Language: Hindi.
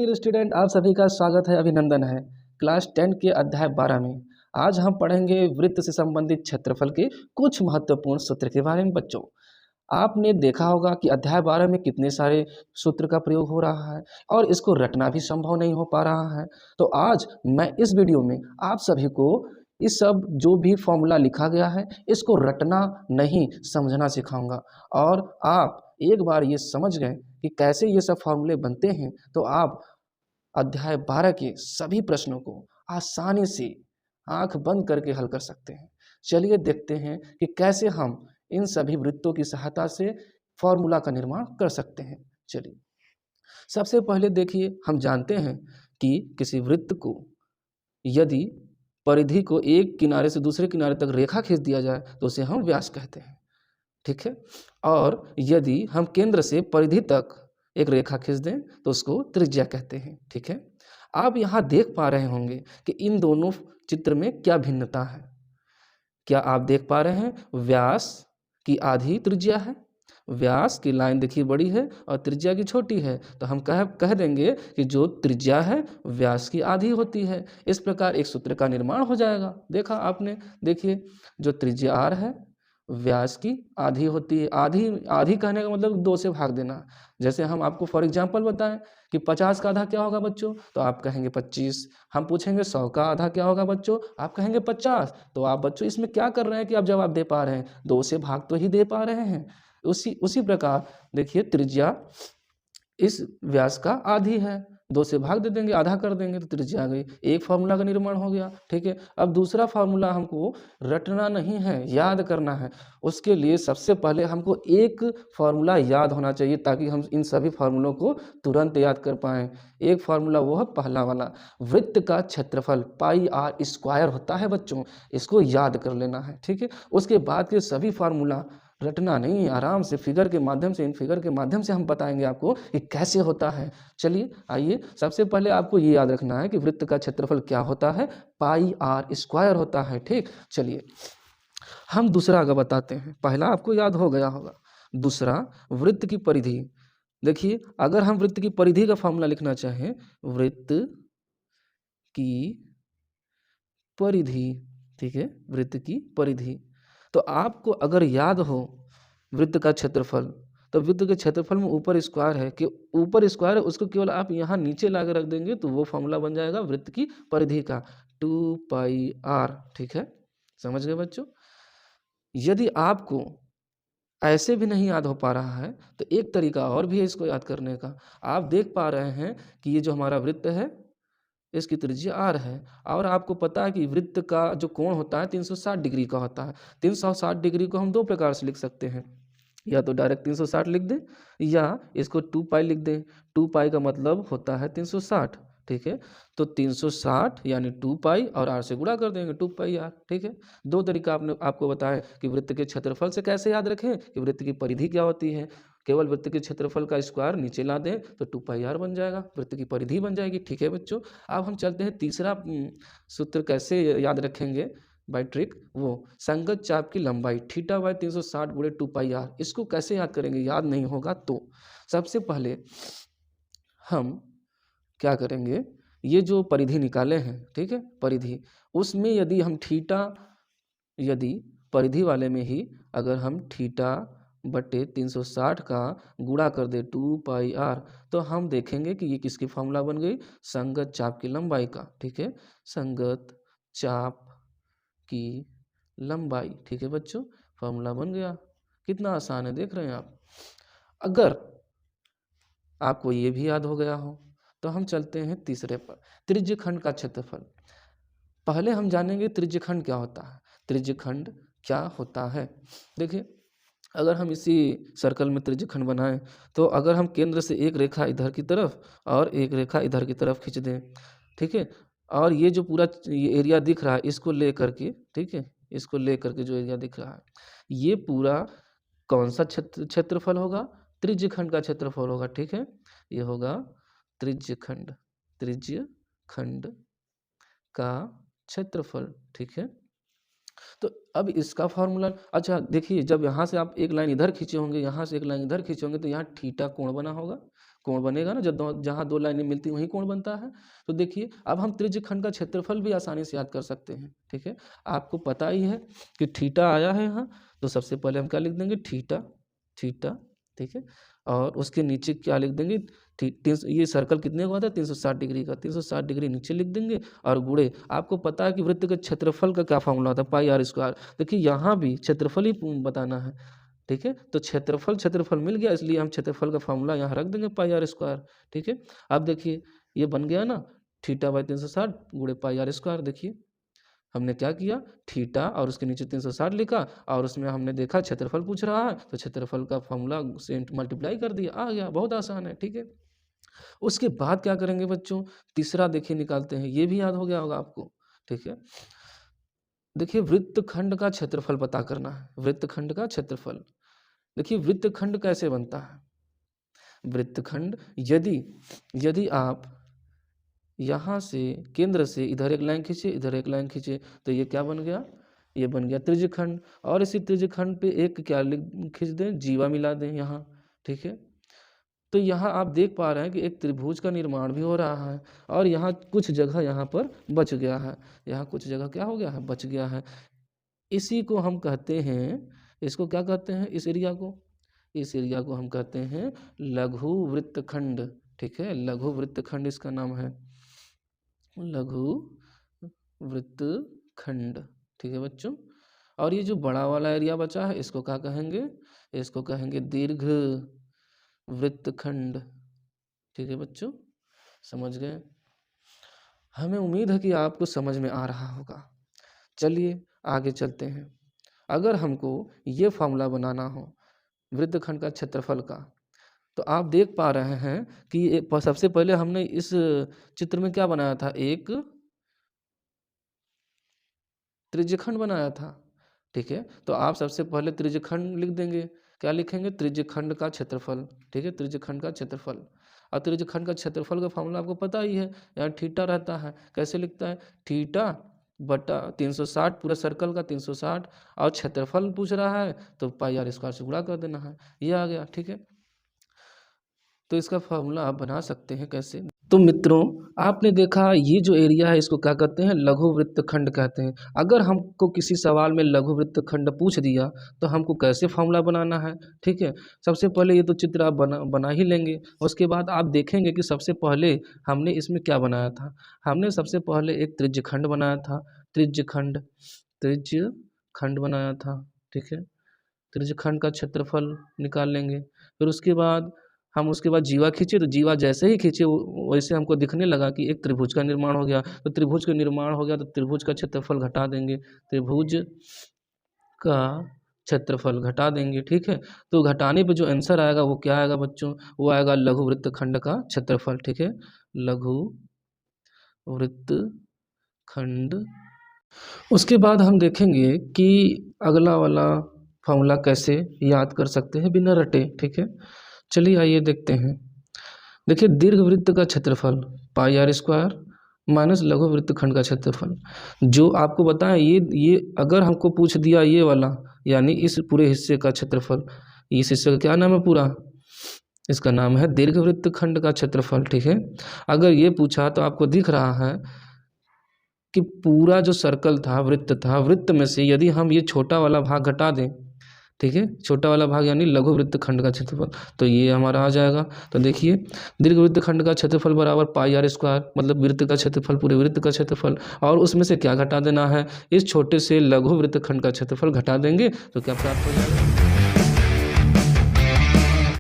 डियर स्टूडेंट, आप सभी का स्वागत है, अभिनंदन है। क्लास 10 के अध्याय 12 में आज हम पढ़ेंगे वृत्त से संबंधित क्षेत्रफल के कुछ महत्वपूर्ण सूत्र के बारे में। बच्चों, आपने देखा होगा कि अध्याय 12 में कितने सारे सूत्र का प्रयोग हो रहा है और इसको रटना भी संभव नहीं हो पा रहा है। तो आज मैं इस वीडियो में आप सभी को इस सब जो भी फॉर्मूला लिखा गया है इसको रटना नहीं समझना सिखाऊंगा। और आप एक बार ये समझ गए कि कैसे ये सब फॉर्मूले बनते हैं तो आप अध्याय 12 के सभी प्रश्नों को आसानी से आंख बंद करके हल कर सकते हैं। चलिए देखते हैं कि कैसे हम इन सभी वृत्तों की सहायता से फॉर्मूला का निर्माण कर सकते हैं। चलिए, सबसे पहले देखिए, हम जानते हैं कि किसी वृत्त को यदि परिधि को एक किनारे से दूसरे किनारे तक रेखा खींच दिया जाए तो उसे हम व्यास कहते हैं। ठीक है। और यदि हम केंद्र से परिधि तक एक रेखा खींच दें तो उसको त्रिज्या कहते हैं। ठीक है। आप यहाँ देख पा रहे होंगे कि इन दोनों चित्र में क्या भिन्नता है। क्या आप देख पा रहे हैं? व्यास की आधी त्रिज्या है, व्यास की लाइन देखिए बड़ी है और त्रिज्या की छोटी है, तो हम कह देंगे कि जो त्रिज्या है व्यास की आधी होती है। इस प्रकार एक सूत्र का निर्माण हो जाएगा। देखा आपने? देखिए, जो त्रिज्या r है व्यास की आधी होती है। आधी आधी कहने का मतलब 2 से भाग देना। जैसे हम आपको फॉर एग्जांपल बताएं कि 50 का आधा क्या होगा बच्चों, तो आप कहेंगे 25। हम पूछेंगे 100 का आधा क्या होगा बच्चों, आप कहेंगे 50। तो आप बच्चों इसमें क्या कर रहे हैं कि आप जवाब दे पा रहे हैं, 2 से भाग तो ही दे पा रहे हैं। उसी प्रकार देखिए, त्रिज्या इस व्यास का आधी है, 2 से भाग दे देंगे, आधा कर देंगे तो त्रिज्या आ गई। एक फार्मूला का निर्माण हो गया। ठीक है। अब दूसरा फार्मूला हमको रटना नहीं है, याद करना है। उसके लिए सबसे पहले हमको एक फार्मूला याद होना चाहिए ताकि हम इन सभी फार्मूलों को तुरंत याद कर पाएँ। एक फार्मूला वो है पहला वाला, वृत्त का क्षेत्रफल पाई आर स्क्वायर होता है बच्चों, इसको याद कर लेना है। ठीक है। उसके बाद के सभी फार्मूला रटना नहीं, आराम से फिगर के माध्यम से, इन फिगर के माध्यम से हम बताएंगे आपको कि कैसे होता है। चलिए आइए, सबसे पहले आपको ये याद रखना है कि वृत्त का क्षेत्रफल क्या होता है, पाई आर स्क्वायर होता है। ठीक। चलिए हम दूसरा आगे बताते हैं। पहला आपको याद हो गया होगा, दूसरा वृत्त की परिधि। देखिए, अगर हम वृत्त की परिधि का फॉर्मूला लिखना चाहें, वृत्त की परिधि, ठीक है, वृत्त की परिधि, तो आपको अगर याद हो वृत्त का क्षेत्रफल, तो वृत्त के क्षेत्रफल में ऊपर स्क्वायर है कि ऊपर स्क्वायर है, उसको केवल आप यहाँ नीचे ला के रख देंगे तो वो फॉर्मूला बन जाएगा वृत्त की परिधि का, 2 पाई आर। ठीक है, समझ गए बच्चों? यदि आपको ऐसे भी नहीं याद हो पा रहा है तो एक तरीका और भी है इसको याद करने का। आप देख पा रहे हैं कि ये जो हमारा वृत्त है इसकी त्रिज्या r है और आपको पता है कि वृत्त का जो कोण होता है 360 डिग्री का होता है। 360 डिग्री को हम 2 प्रकार से लिख सकते हैं, या तो डायरेक्ट 360 लिख दें या इसको 2 पाई लिख दें। 2 पाई का मतलब होता है 360। ठीक है, तो 360 यानी 2 पाई और r से गुणा कर देंगे, 2 पाई r। ठीक है, 2 तरीका आपको बताया कि वृत्त के क्षेत्रफल से कैसे याद रखें कि वृत्त की परिधि क्या होती है। केवल वृत्त के क्षेत्रफल का स्क्वायर नीचे ला दें तो 2 पाई r बन जाएगा, वृत्त की परिधि बन जाएगी। ठीक है बच्चों, अब हम चलते हैं तीसरा सूत्र कैसे याद रखेंगे बाय ट्रिक, वो संगत चाप की लंबाई थीटा बाय 360 गुणे 2 पाई r। इसको कैसे याद करेंगे, याद नहीं होगा तो सबसे पहले हम क्या करेंगे, ये जो परिधि निकाले हैं, ठीक है, परिधि, उसमें यदि हम थीटा, यदि परिधि वाले में ही अगर हम थीटा बटे 360 का गुणा कर दे 2 पाई आर, तो हम देखेंगे कि ये किसकी फॉर्मूला बन गई, संगत चाप की लंबाई का। ठीक है, संगत चाप की लंबाई। ठीक है बच्चों, फॉर्मूला बन गया। कितना आसान है, देख रहे हैं आप। अगर आपको ये भी याद हो गया हो तो हम चलते हैं तीसरे पर, त्रिज्यखंड का क्षेत्रफल। पहले हम जानेंगे त्रिज्यखंड क्या होता है। त्रिज्यखंड क्या होता है, देखिए, अगर हम इसी सर्कल में त्रिज्यखंड बनाएं तो अगर हम केंद्र से एक रेखा इधर की तरफ और एक रेखा इधर की तरफ खींच दें, ठीक है, और ये जो पूरा ये एरिया दिख रहा है इसको ले करके, ठीक है, इसको ले करके जो एरिया दिख रहा है ये पूरा कौन सा क्षेत्रफल होगा, त्रिज्यखंड का क्षेत्रफल होगा। ठीक है, ये होगा त्रिज्यखंड, त्रिज्यखंड का क्षेत्रफल। ठीक है, तो अब इसका फॉर्मूला, अच्छा देखिए, जब यहाँ से आप एक लाइन इधर खींचे होंगे, यहाँ से एक लाइन इधर खींचे होंगे तो यहाँ थीटा कोण बना होगा, कोण बनेगा ना, जब जहाँ दो लाइनें मिलती वहीं कोण बनता है। तो देखिए अब हम त्रिज्यखंड का क्षेत्रफल भी आसानी से याद कर सकते हैं। ठीक है, आपको पता ही है कि थीटा आया है यहाँ, तो सबसे पहले हम क्या लिख देंगे, थीटा, थीटा। ठीक है, और उसके नीचे क्या लिख देंगे, ये सर्कल कितने का होता है, 360 डिग्री का, 360 डिग्री नीचे लिख देंगे और गुणे। आपको पता है कि वृत्त के क्षेत्रफल का क्या फॉर्मूला होता है, पाई आर स्क्वायर। देखिए यहाँ भी क्षेत्रफल ही बताना है। ठीक है, तो क्षेत्रफल मिल गया, इसलिए हम क्षेत्रफल का फॉर्मूला यहाँ रख देंगे, पाई आर स्क्वायर। ठीक है, अब देखिए ये बन गया ना, थीटा बाई 360 गुणे पाई आर स्क्वायर। देखिए हमने क्या किया, थीटा और उसके नीचे 360 लिखा, और उसमें हमने देखा क्षेत्रफल पूछ रहा है तो क्षेत्रफल का फॉर्मूला से मल्टीप्लाई कर दिया, आ गया। बहुत आसान है। ठीक है, उसके बाद क्या करेंगे बच्चों, तीसरा देखिए निकालते हैं, ये भी याद हो गया होगा आपको। ठीक है, देखिए वृत्तखंड का क्षेत्रफल पता करना है, वृत्तखंड का क्षेत्रफल। देखिए वृत्तखंड कैसे बनता है, वृत्तखंड यदि आप यहाँ से केंद्र से इधर एक लाइन खींचे, इधर एक लाइन खींचे, तो ये क्या बन गया, ये बन गया त्रिज्यखंड। और इसी त्रिज्यखंड पे एक क्या खींच दें, जीवा मिला दें यहाँ। ठीक है, तो यहाँ आप देख पा रहे हैं कि एक त्रिभुज का निर्माण भी हो रहा है, और यहाँ कुछ जगह यहाँ पर बच गया है, यहाँ कुछ जगह क्या हो गया है, बच गया है। इसी को हम कहते हैं, इसको क्या कहते हैं, इस एरिया को हम कहते हैं लघु वृत्तखंड। ठीक है, लघु वृत्तखंड इसका नाम है, लघु वृत्तखंड। ठीक है बच्चों, और ये जो बड़ा वाला एरिया बचा है इसको क्या कहेंगे, इसको कहेंगे दीर्घ वृत्तखंड। ठीक है बच्चों, समझ गए। हमें उम्मीद है कि आपको समझ में आ रहा होगा। चलिए आगे चलते हैं। अगर हमको ये फॉर्मूला बनाना हो वृत्तखंड का क्षेत्रफल का, तो आप देख पा रहे हैं कि सबसे पहले हमने इस चित्र में क्या बनाया था, एक त्रिज्यखंड बनाया था। ठीक है, तो आप सबसे पहले त्रिज्यखंड लिख देंगे, क्या लिखेंगे, त्रिज्यखंड का क्षेत्रफल। ठीक है, त्रिज्यखंड का क्षेत्रफल। और त्रिज्यखंड का क्षेत्रफल का फॉर्मूला आपको पता ही है, यहाँ थीटा रहता है। कैसे लिखता है, थीटा बटा 360, पूरा सर्कल का 360, और क्षेत्रफल पूछ रहा है तो पाई आर स्क्वायर से गुणा कर देना है, ये आ गया। ठीक है, तो इसका फॉर्मूला आप बना सकते हैं कैसे। तो मित्रों आपने देखा ये जो एरिया है इसको क्या कहते हैं, लघु वृत्तखंड कहते हैं। अगर हमको किसी सवाल में लघु वृत्तखंड पूछ दिया तो हमको कैसे फॉर्मूला बनाना है। ठीक है, सबसे पहले ये तो चित्र आप बना ही लेंगे। उसके बाद आप देखेंगे कि सबसे पहले हमने इसमें क्या बनाया था, हमने सबसे पहले एक त्रिज्यखंड बनाया था, त्रिज्यखंड बनाया था। ठीक है, त्रिज्यखंड का क्षेत्रफल निकाल लेंगे। फिर उसके बाद हम उसके बाद जीवा खींचे, तो जीवा जैसे ही खींचे वैसे हमको दिखने लगा कि एक त्रिभुज का निर्माण हो गया। तो त्रिभुज का निर्माण हो गया तो त्रिभुज का क्षेत्रफल घटा देंगे, त्रिभुज का क्षेत्रफल घटा देंगे। ठीक है, तो घटाने पे जो आंसर आएगा वो क्या आएगा बच्चों, वो आएगा लघु वृत्तखंड का क्षेत्रफल। ठीक है, लघु वृत्तखंड। उसके बाद हम देखेंगे कि अगला वाला फॉर्मूला कैसे याद कर सकते हैं बिना रटे। ठीक है, चलिए आइए देखते हैं। देखिए दीर्घवृत्त का क्षेत्रफल पाई आर स्क्वायर माइनस लघु वृत्तखंड का क्षेत्रफल। जो आपको बताएं ये अगर हमको पूछ दिया ये वाला, यानी इस पूरे हिस्से का क्षेत्रफल, इस हिस्से का क्या नाम है पूरा, इसका नाम है दीर्घवृत्तखंड का क्षेत्रफल। ठीक है, अगर ये पूछा तो आपको दिख रहा है कि पूरा जो सर्कल था, वृत्त में से यदि हम ये छोटा वाला भाग घटा दें, ठीक है, छोटा वाला भाग यानी लघु वृत्तखंड का क्षेत्रफल, तो ये हमारा आ जाएगा। तो देखिए दीर्घ वृत्तखंड का क्षेत्रफल बराबर पाई आर स्क्वायर, मतलब वृत्त का क्षेत्रफल, पूरे वृत्त का क्षेत्रफल, और उसमें से क्या घटा देना है, इस छोटे से लघु वृत्तखंड का क्षेत्रफल घटा देंगे तो क्या प्राप्त हो जाएगा।